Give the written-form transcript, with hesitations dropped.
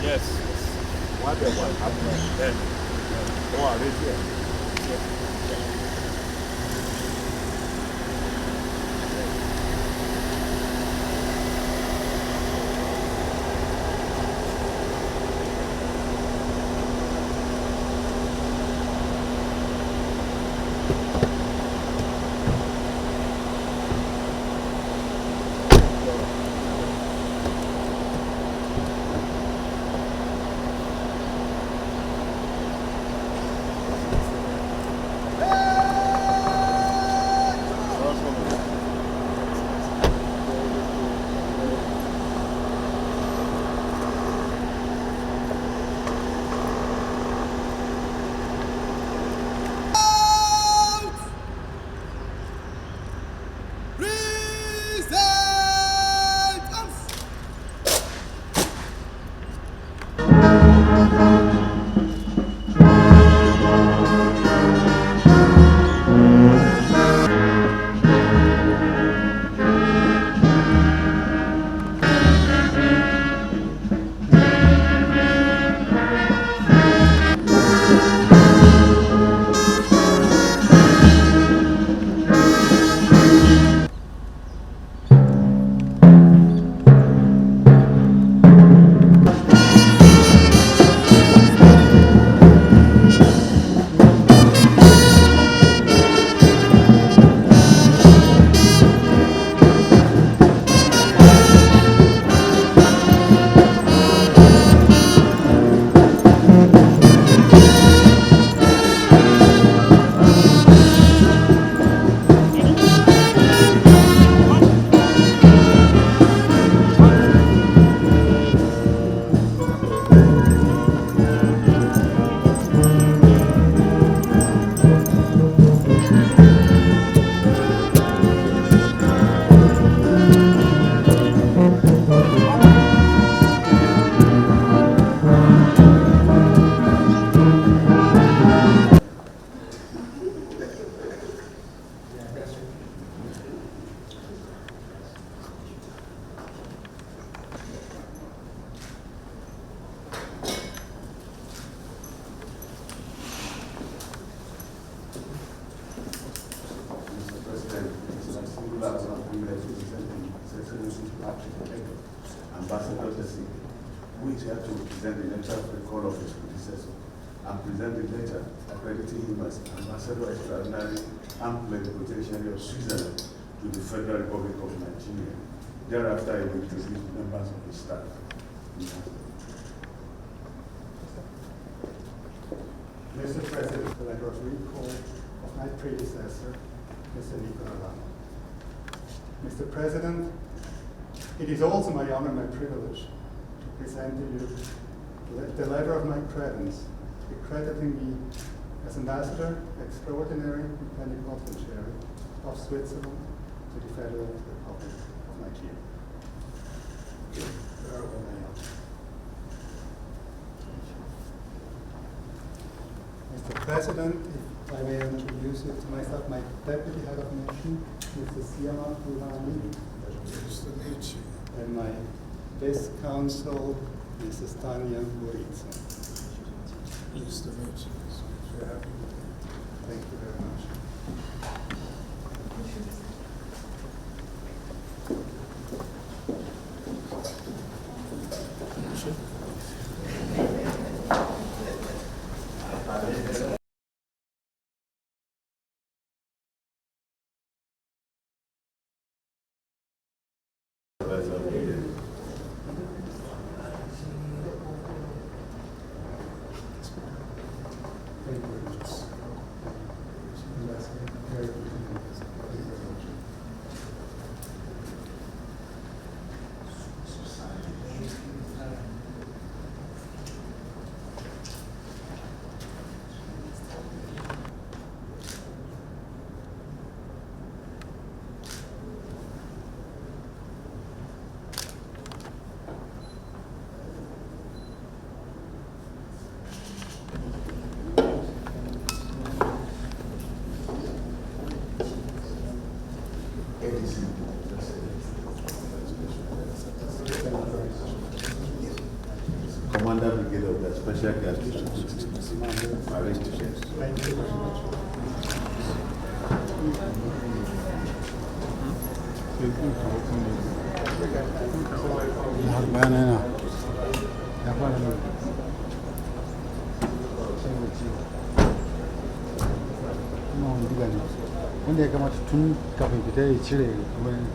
Yes. What the one happened? Then. Oh, I read here. which had to present the letter of recall of his predecessor and present the letter accrediting him as Ambassador Extraordinary and Plenipotentiary of Switzerland to the Federal Republic of Nigeria. Thereafter, he will introduce members of his staff. Mr. President, the letter of recall of my predecessor, Mr. Nicola. Mr. President, it is also my honor and my privilege to present to you the letter of my credence, accrediting me as Ambassador Extraordinary and Plenipotentiary of Switzerland to the Federal Republic of Nigeria. Mr. President, if I may introduce you to myself, my Deputy Head of Mission, Mr. Siama Kulani. Nice to meet you. And my Vice Counsel, Mrs. Tanya Buritza. Pleased to meet you. Very happy. Thank you very much. of the special guest, Mr. Thank you very much. wanda ya kamata tun kafin fita ya cire wani